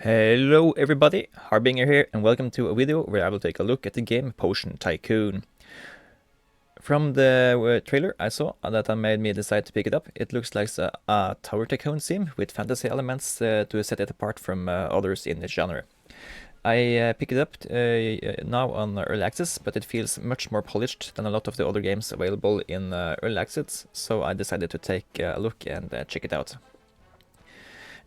Hello everybody, Harbinger here and welcome to a video where I will take a look at the game Potion Tycoon. From the trailer I saw that made me decide to pick it up. It looks like a tower tycoon sim with fantasy elements to set it apart from others in the genre. I picked it up now on early access, but it feels much more polished than a lot of the other games available in early access, so I decided to take a look and check it out.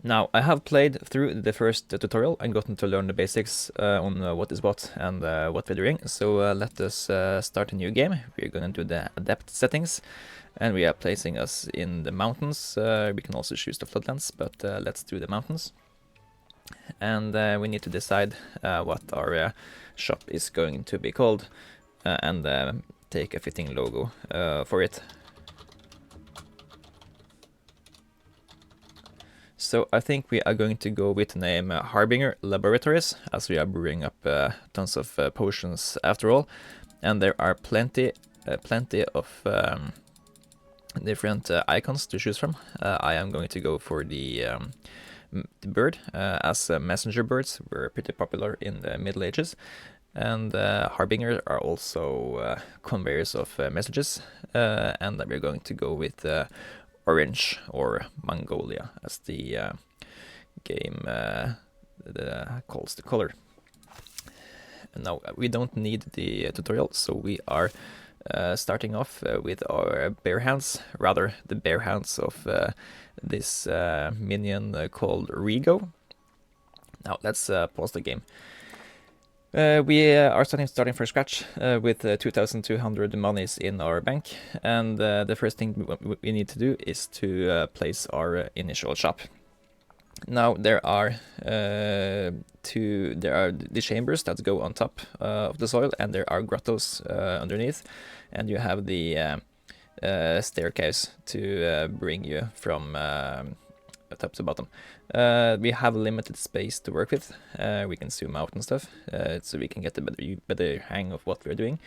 Now, I have played through the first tutorial and gotten to learn the basics on what is what and what we're doing. So let us start a new game. We're going to do the adept settings, and we are placing us in the mountains. We can also choose the floodlands, but let's do the mountains. And we need to decide what our shop is going to be called and take a fitting logo for it. So I think we are going to go with the name Harbinger Laboratories, as we are brewing up tons of potions after all, and there are plenty of different icons to choose from. I am going to go for the bird, as messenger birds were pretty popular in the Middle Ages, and Harbinger are also conveyors of messages, and we're going to go with Orange or Mongolia as the game calls the color. Now we don't need the tutorial, so we are starting off with our bare hands, rather the bare hands of this minion called Rigo. Now let's pause the game. We are starting from scratch with 2,200 monies in our bank, and the first thing we need to do is to place our initial shop. Now there are the chambers that go on top of the soil, and there are grottos underneath, and you have the staircase to bring you from top to bottom. We have limited space to work with. We can zoom out and stuff, so we can get a better hang of what we're doing.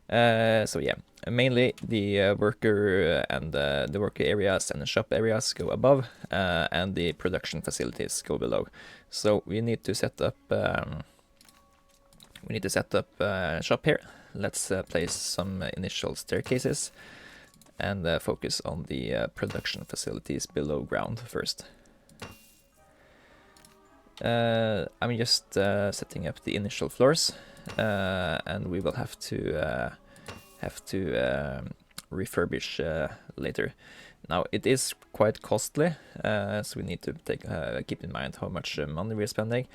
So yeah, mainly the worker and the worker areas and the shop areas go above, and the production facilities go below. So we need to set up shop here. Let's place some initial staircases and focus on the production facilities below ground first. I'm just setting up the initial floors, and we will have to refurbish later. Now it is quite costly, so we need to keep in mind how much money we're spending.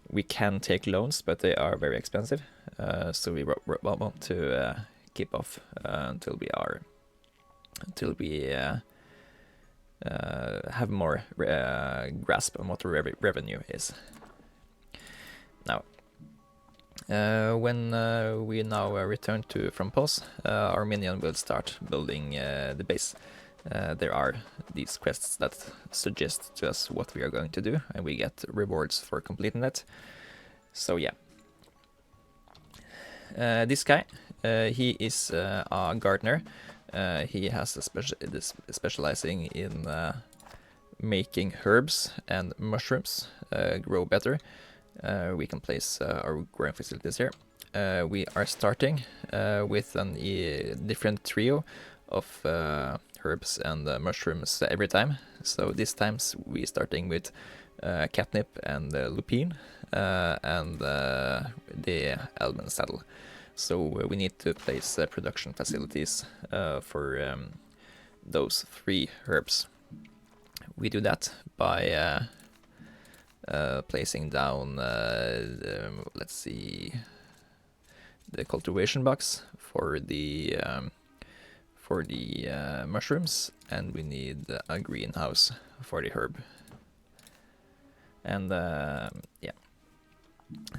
We can take loans, but they are very expensive, so we want to keep off until we have more grasp on what revenue is. Now, when we now return from pause, our minion will start building the base. There are these quests that suggest to us what we are going to do, and we get rewards for completing it. So yeah. This guy, he is a gardener. He has specializing in making herbs and mushrooms grow better. We can place our growing facilities here. We are starting with a different trio of herbs and mushrooms every time. So this time we starting with catnip and lupine and the almond saddle. So we need to place production facilities for those 3 herbs. We do that by placing down, let's see, the cultivation box for the mushrooms, and we need a greenhouse for the herb. And yeah.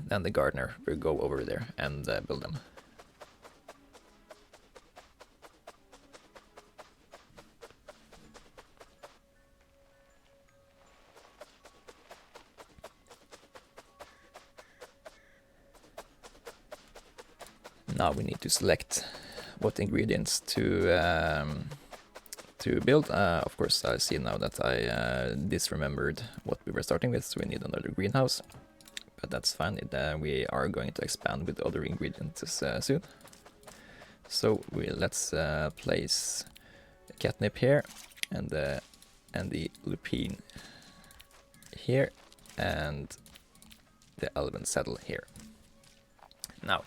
Then the gardener will go over there and build them. Now we need to select what ingredients to to build. Of course, I see now that I disremembered what we were starting with, so we need another greenhouse. But that's fine, we are going to expand with other ingredients soon. So let's place catnip here, and the lupine here, and the elven saddle here. Now,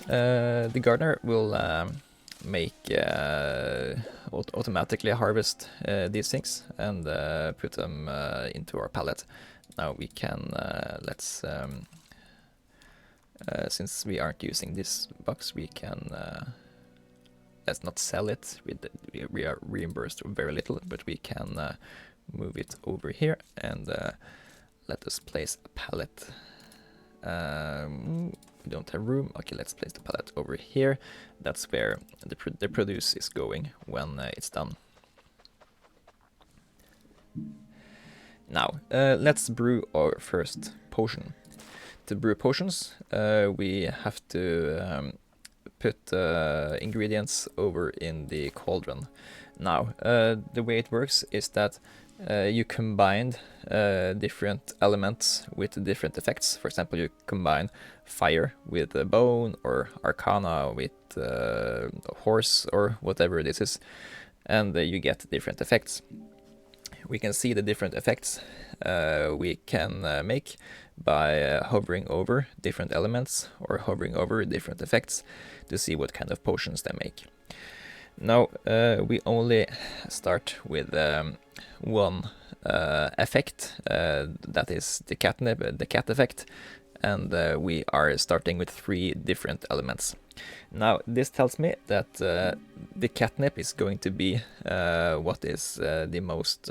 the gardener will make automatically harvest these things and put them into our pallet. Now we can let's since we aren't using this box, we can let's not sell it. We are reimbursed very little, but we can move it over here and let us place a pallet. We don't have room. Okay, let's place the pallet over here. That's where the produce is going when it's done. Now, let's brew our first potion. To brew potions, we have to put ingredients over in the cauldron. Now, the way it works is that you combine different elements with different effects. For example, you combine fire with a bone, or arcana with a horse, or whatever this is, and you get different effects. We can see the different effects we can make by hovering over different elements or hovering over different effects to see what kind of potions they make. Now, we only start with one effect, that is the catnip, the cat effect, and we are starting with 3 different elements. Now, this tells me that the catnip is going to be what is the most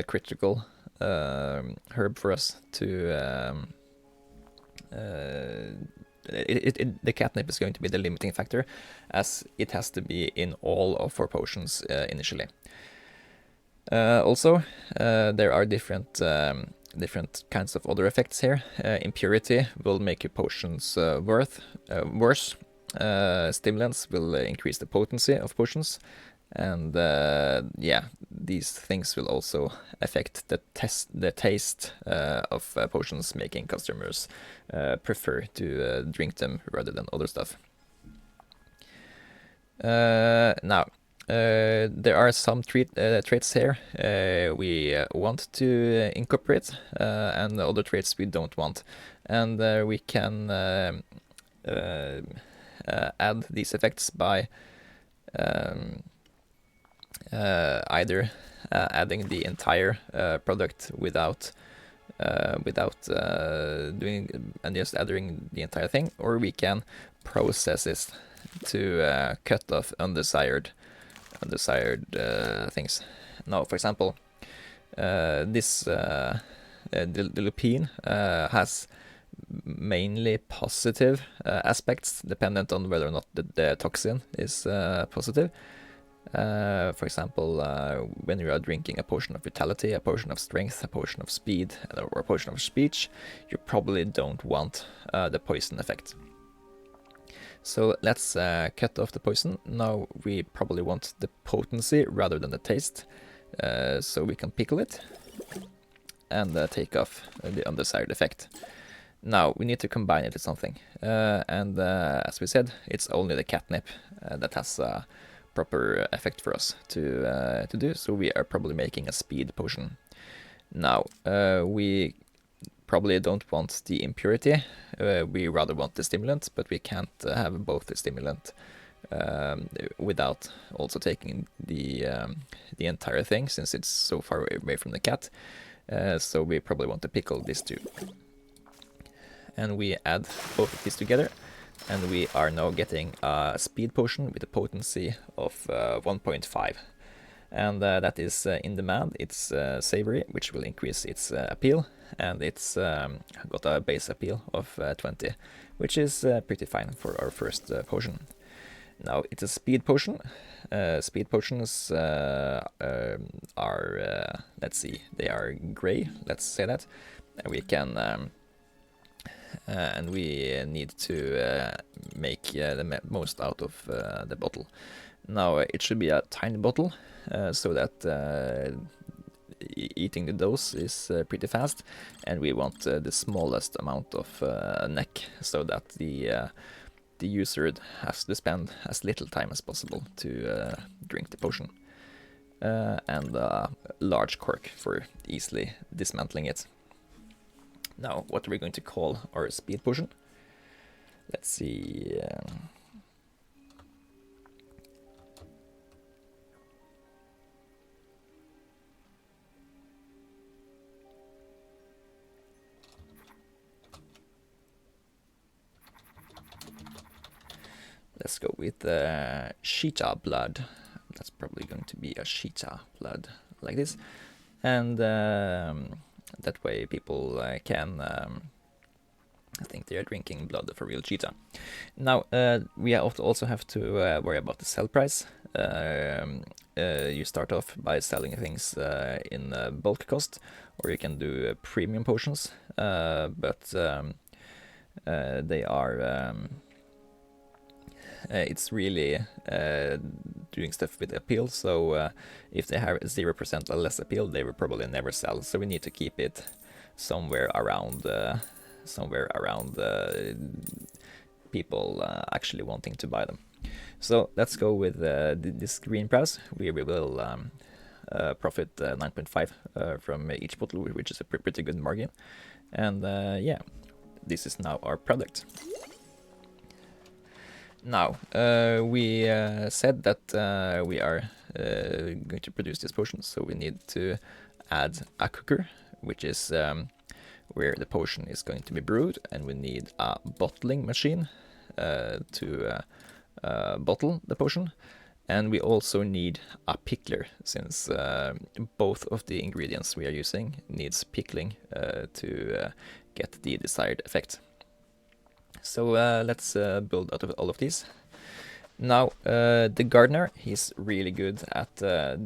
critical herb for us to... the catnip is going to be the limiting factor, as it has to be in all of our potions initially. Also, there are different kinds of other effects here. Impurity will make your potions worse. Stimulants will increase the potency of potions, and yeah, these things will also affect the taste of potions, making customers prefer to drink them rather than other stuff. Now, there are some traits here we want to incorporate, and other traits we don't want, and we can add these effects by either adding the entire product without doing and just adding the entire thing, or we can process it to cut off undesired things. Now, for example, this the lupine has mainly positive aspects, dependent on whether or not the toxin is positive. For example, when you are drinking a potion of vitality, a potion of strength, a potion of speed, or a potion of speech, you probably don't want the poison effect. So let's cut off the poison. Now we probably want the potency rather than the taste, so we can pickle it and take off the undesired effect. Now we need to combine it with something, and as we said, it's only the catnip that has a proper effect for us to do, so we are probably making a speed potion. Now, we probably don't want the impurity, we rather want the stimulant, but we can't have both the stimulant without also taking the entire thing, since it's so far away from the cat, so we probably want to pickle this too. And we add both of these together, and we are now getting a speed potion with a potency of 1.5. And that is in demand. It's savory, which will increase its appeal, and it's got a base appeal of 20, which is pretty fine for our first potion. Now, it's a speed potion. Speed potions are, let's see, they are gray, let's say that. And we can... and we need to make the most out of the bottle. Now it should be a tiny bottle, so that eating the dose is pretty fast, and we want the smallest amount of neck, so that the user has to spend as little time as possible to drink the potion. And a large cork for easily dismantling it. Now, what are we going to call our speed potion? Let's see. Let's go with cheetah blood. That's probably going to be a cheetah blood like this. And that way people can think they are drinking blood of a real cheetah. Now, we also have to worry about the sell price. You start off by selling things in bulk cost, or you can do premium potions, but they are... it's really doing stuff with appeal, so if they have 0% or less appeal, they will probably never sell. So we need to keep it somewhere around people actually wanting to buy them. So let's go with this green price. We will profit 9.5 from each bottle, which is a pretty good margin. And yeah, this is now our product. Now, we said that we are going to produce this potion, so we need to add a cooker, which is where the potion is going to be brewed, and we need a bottling machine to bottle the potion, and we also need a pickler, since both of the ingredients we are using needs pickling to get the desired effect. So let's build out of all of these. Now, the gardener, he's really good at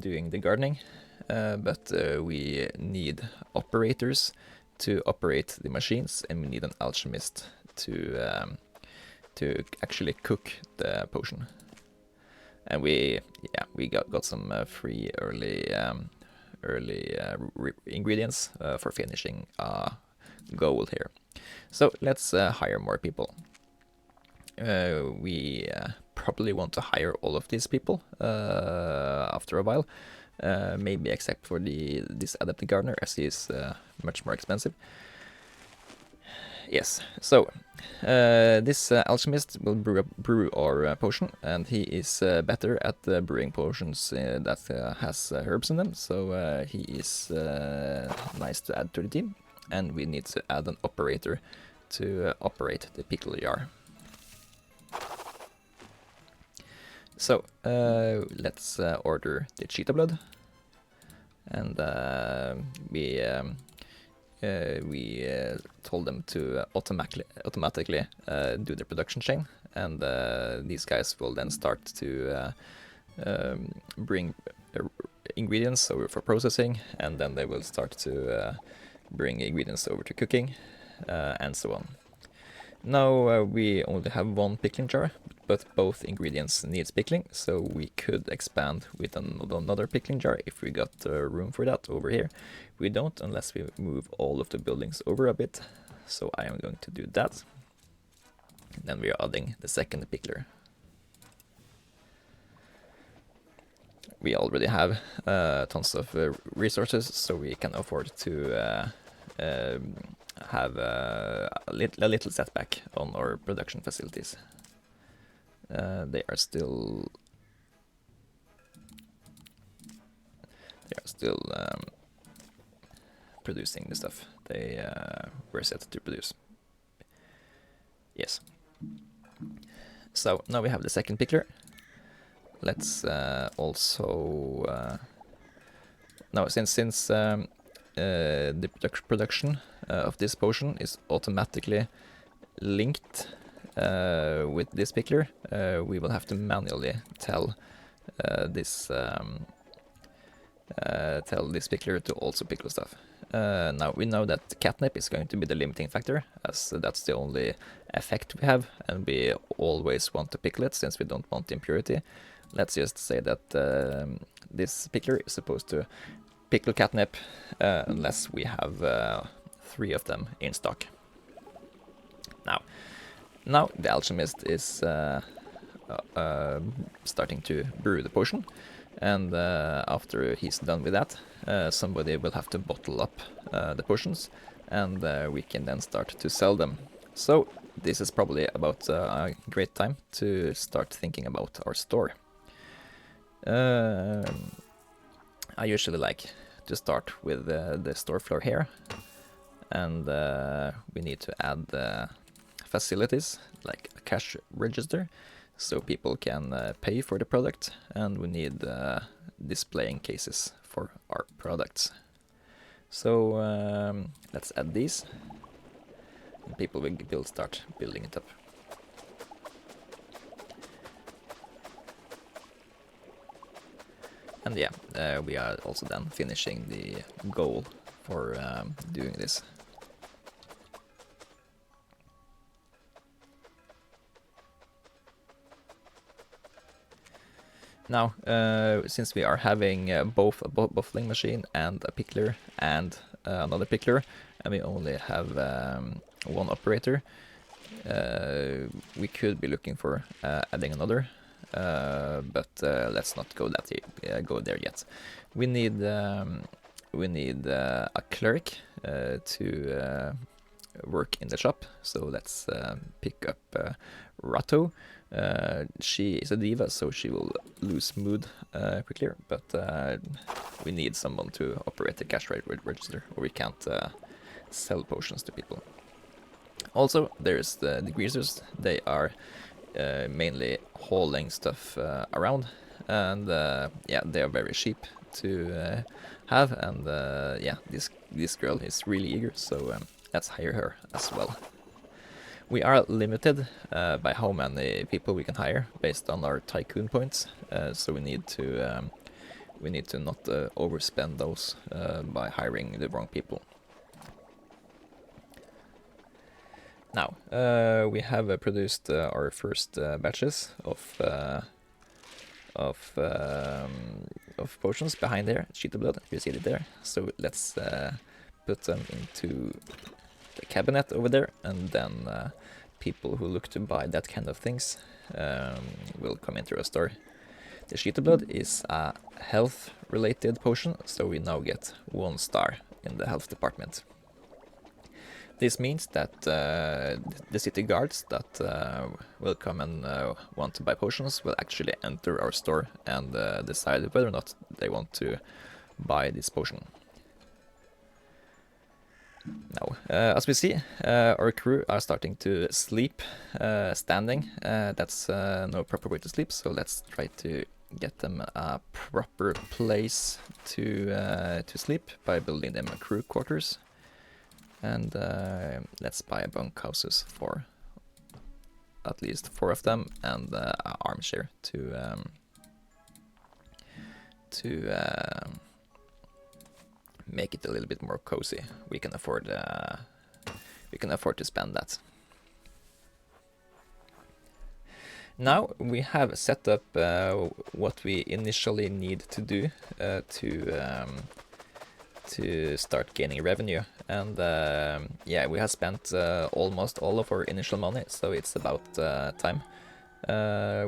doing the gardening, but we need operators to operate the machines, and we need an alchemist to actually cook the potion. And we got some free early ingredients for finishing a goal here. So let's hire more people. We probably want to hire all of these people after a while, maybe except for this adapted gardener, as he is much more expensive. Yes, so this alchemist will brew our potion, and he is better at brewing potions that has herbs in them, so he is nice to add to the team. And we need to add an operator to operate the pickle jar. So let's order the cheetah blood, and we told them to automatically do the production chain, and these guys will then start to bring ingredients over for processing, and then they will start to bring ingredients over to cooking, and so on. Now we only have one pickling jar, but both ingredients needs pickling, so we could expand with another pickling jar if we got room for that over here. We don't, unless we move all of the buildings over a bit, so I am going to do that. Then we are adding the second pickler. We already have tons of resources, so we can afford to have a little setback on our production facilities. They are still producing the stuff they were set to produce. Yes. So now we have the second pickler. Let's also now since the production of this potion is automatically linked with this pickler, we will have to manually tell this pickler to also pickle stuff. Now we know that catnip is going to be the limiting factor, as that's the only effect we have, and we always want to pickle it since we don't want impurity. let's just say that this pickler is supposed to pickle catnip unless we have 3 of them in stock. Now the alchemist is starting to brew the potion, and after he's done with that, somebody will have to bottle up the potions, and we can then start to sell them. So this is probably about a great time to start thinking about our store. I usually like to start with the store floor here, and we need to add facilities like a cash register so people can pay for the product, and we need displaying cases for our products. So let's add these, and people will start building it up. And yeah, we are also then finishing the goal for doing this. Now, since we are having both a bottling machine and a pickler and another pickler, and we only have 1 operator, we could be looking for adding another, but let's not go there yet. We need a clerk to work in the shop, so let's pick up Rato. She is a diva, so she will lose mood quickly, but we need someone to operate the cash register, or we can't sell potions to people. Also, there's the greasers. They are mainly hauling stuff around, and yeah, they are very cheap to have, and yeah, this girl is really eager, so let's hire her as well. We are limited by how many people we can hire based on our tycoon points, so we need to not overspend those by hiring the wrong people. Now we have produced our first batches of potions behind there. Sheet of blood, you see it there. So let's put them into the cabinet over there, and then people who look to buy that kind of things will come into our store. The sheet of blood is a health related potion, so we now get 1 star in the health department. This means that the city guards that will come and want to buy potions will actually enter our store and decide whether or not they want to buy this potion. Now, as we see, our crew are starting to sleep standing. That's no proper way to sleep, so let's try to get them a proper place to sleep by building them crew quarters. And let's buy bunkhouses for at least 4 of them, and an armchair to make it a little bit more cozy. We can afford to spend that. Now we have set up what we initially need to do to start gaining revenue, and yeah, we have spent almost all of our initial money, so it's about time.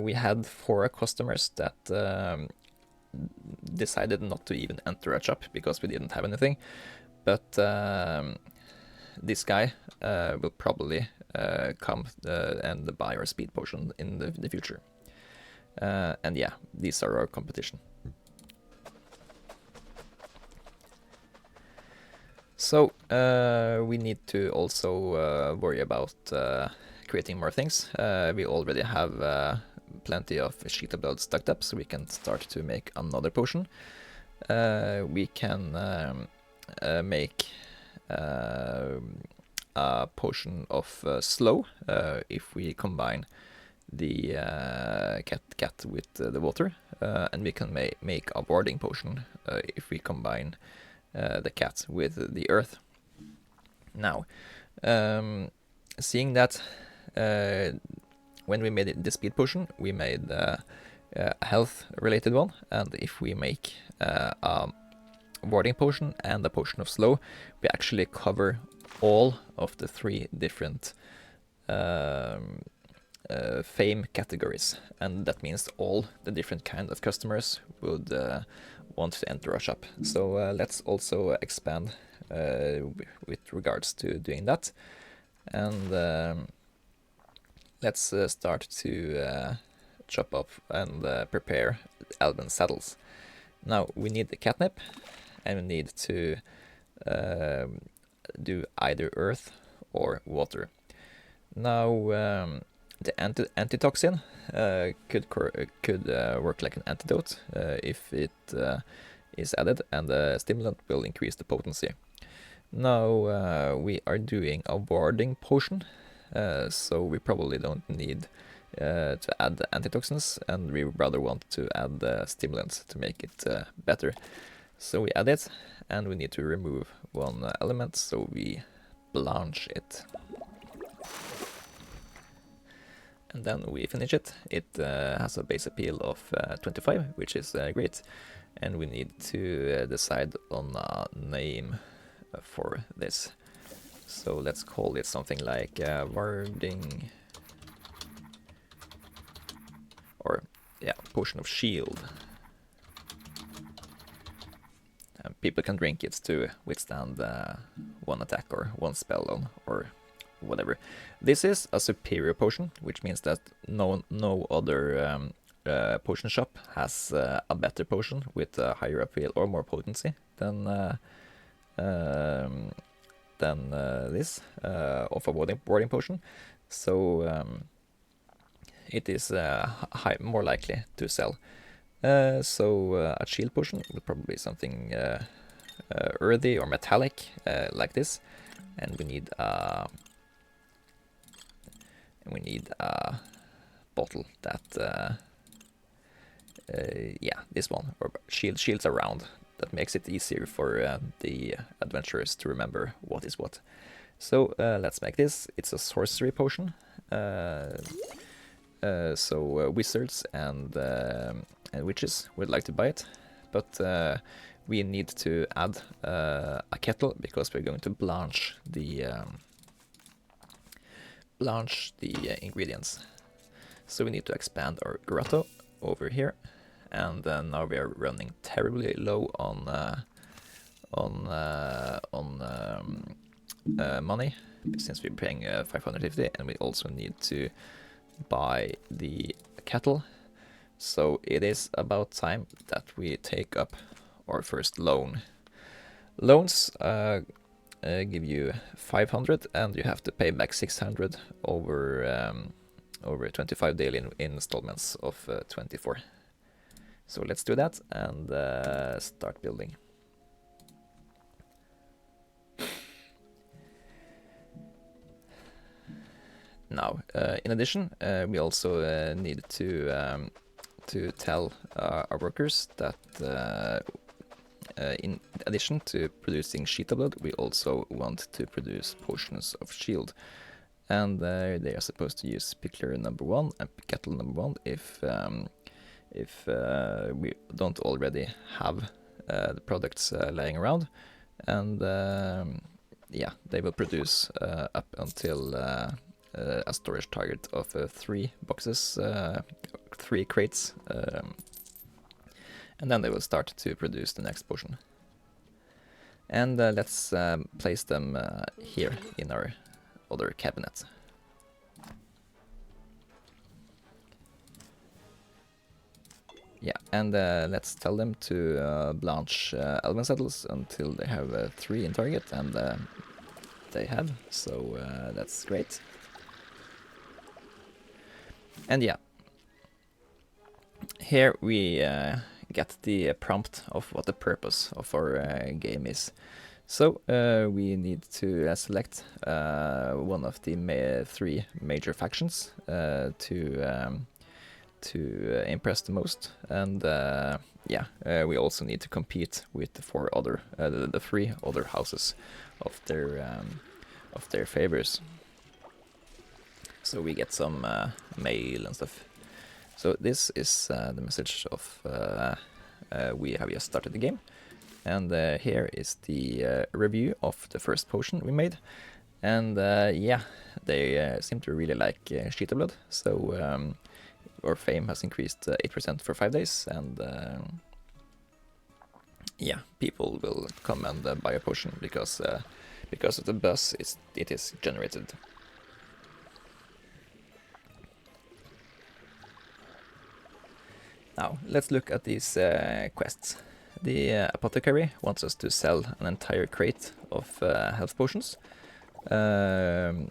We had 4 customers that decided not to even enter a shop because we didn't have anything, but this guy will probably come and buy our speed potion in the future. And yeah, these are our competition. So we need to also worry about creating more things. We already have plenty of sheet of blood stocked up, so we can start to make another potion. We can make a potion of slow if we combine the cat with the water, and we can make a warding potion if we combine the cat with the earth. Now, seeing that when we made the speed potion, we made a health-related one, and if we make a warding potion and a potion of slow, we actually cover all of the 3 different fame categories, and that means all the different kind of customers would want to enter our shop. So let's also expand with regards to doing that, and let's start to chop up and prepare elven saddles. Now we need the catnip, and we need to do either earth or water. Now the antitoxin could work like an antidote if it is added, and the stimulant will increase the potency. Now we are doing a warding potion, so we probably don't need to add the antitoxins, and we rather want to add the stimulants to make it better. So we add it, and we need to remove 1 element, so we blanch it. And then we finish it. It has a base appeal of 25, which is great. And we need to decide on a name for this. So let's call it something like warding, or yeah, potion of shield. And people can drink it to withstand 1 attack or 1 spell on, or whatever. This is a superior potion, which means that no other potion shop has a better potion with a higher appeal or more potency than this of a warding potion. So it is more likely to sell. So a shield potion will probably be something earthy or metallic like this, and we need a bottle that yeah, this one, or shields around. That makes it easier for the adventurers to remember what is what. So let's make this. It's a sorcery potion. So wizards and witches would like to buy it, but we need to add a kettle because we're going to blanch the ingredients. So we need to expand our grotto over here, and now we are running terribly low on money, since we're paying 550, and we also need to buy the kettle. So it is about time that we take up our first loan. Loans give you 500, and you have to pay back 600 over 25 daily installments of 24. So let's do that and start building. Now, in addition, we also need to tell our workers that in addition to producing sheet of blood, we also want to produce potions of shield, and they are supposed to use pickler number 1 and kettle number 1 if we don't already have the products laying around, and yeah, they will produce up until a storage target of 3 boxes, 3 crates, and then they will start to produce the next potion. And let's place them here in our other cabinet. Yeah, and let's tell them to blanch elven saddles until they have 3 in target, and they have, so that's great. And yeah, here we get the prompt of what the purpose of our game is. So we need to select one of the 3 major factions to impress the most, and yeah, we also need to compete with the 4 other, the 3 other houses of their favors. So we get some mail and stuff. So this is the message of we have just started the game, and here is the review of the first potion we made. And yeah, they seem to really like Cheetah Blood, so our fame has increased 8% for 5 days, and yeah, people will come and buy a potion because of the buzz it is generated. Now, let's look at these quests. The apothecary wants us to sell an entire crate of health potions. When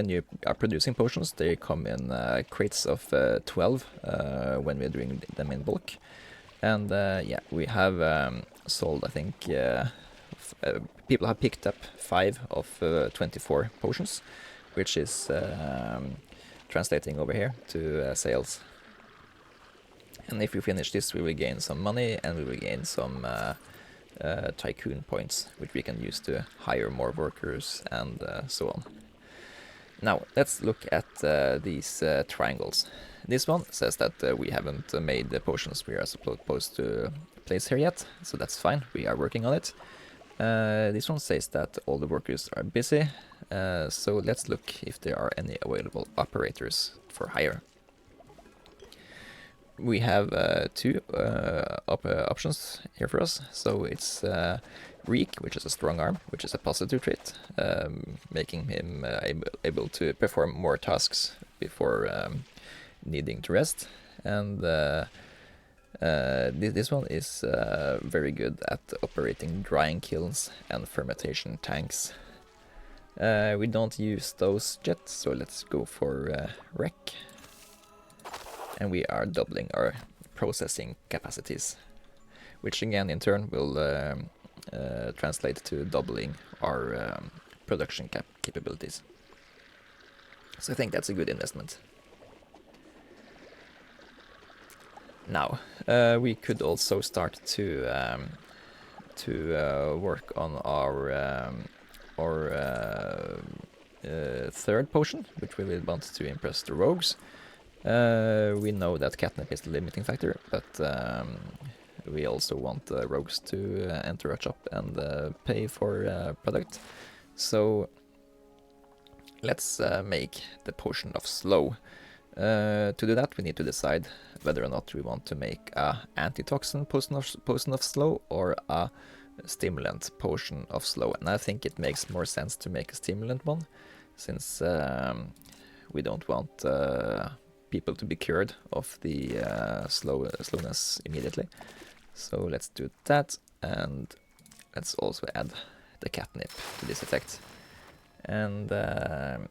you are producing potions, they come in crates of 12 when we're doing them in bulk. And yeah, we have sold, I think, people have picked up 5 of 24 potions, which is translating over here to sales. And if we finish this, we will gain some money, and we will gain some Tycoon points, which we can use to hire more workers and so on. Now, let's look at these triangles. This one says that we haven't made the potions we are supposed to place here yet, so that's fine, we are working on it. This one says that all the workers are busy, so let's look if there are any available operators for hire. We have 2 options here for us. So it's Reek, which is a strong arm, which is a positive trait, making him able to perform more tasks before needing to rest. And this one is very good at operating drying kilns and fermentation tanks. We don't use those yet, so let's go for Wreck. And we are doubling our processing capacities, which again in turn will translate to doubling our production capabilities. So I think that's a good investment. Now, we could also start to work on our third potion, which we will want to impress the rogues. We know that catnip is the limiting factor, but we also want rogues to enter our shop and pay for product. So let's make the potion of slow. To do that, we need to decide whether or not we want to make a antitoxin potion of slow or a stimulant potion of slow. And I think it makes more sense to make a stimulant one, since we don't want people to be cured of the slowness immediately. So let's do that, and let's also add the catnip to this effect. And then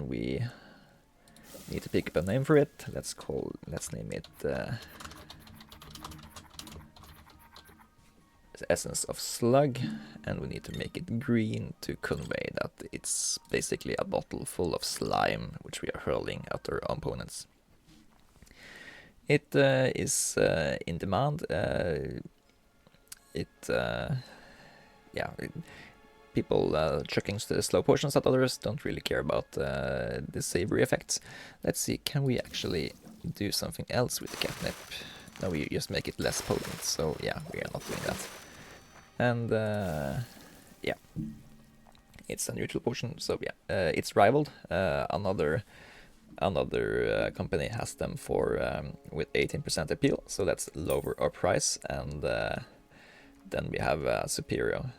we need to pick up a name for it. Let's name it Essence of Slug, and we need to make it green to convey that it's basically a bottle full of slime which we are hurling at our opponents. It is in demand. People chucking slow potions at others don't really care about the savory effects. Let's see, can we actually do something else with the catnip? No, we just make it less potent, so yeah, we are not doing that. And yeah, it's a neutral potion, so yeah, it's rivaled. Another company has them for with 18% appeal, so let's lower our price, and then we have a superior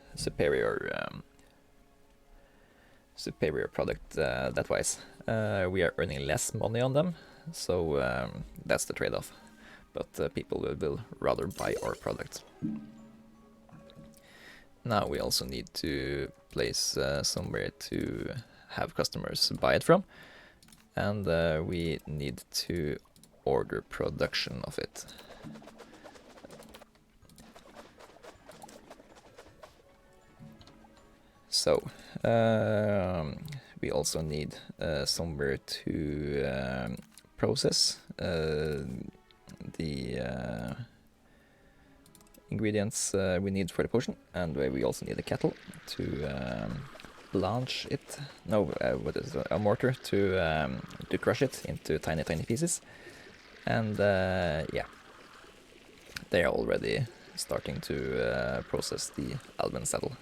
product that wise. We are earning less money on them, so that's the trade-off. But people will rather buy our product. Now we also need to place somewhere to have customers buy it from, and we need to order production of it. So we also need somewhere to process the ingredients we need for the potion, and we also need a kettle to blanch it. No, what is it? A mortar to crush it into tiny pieces. And yeah, they are already starting to process the almond saddle.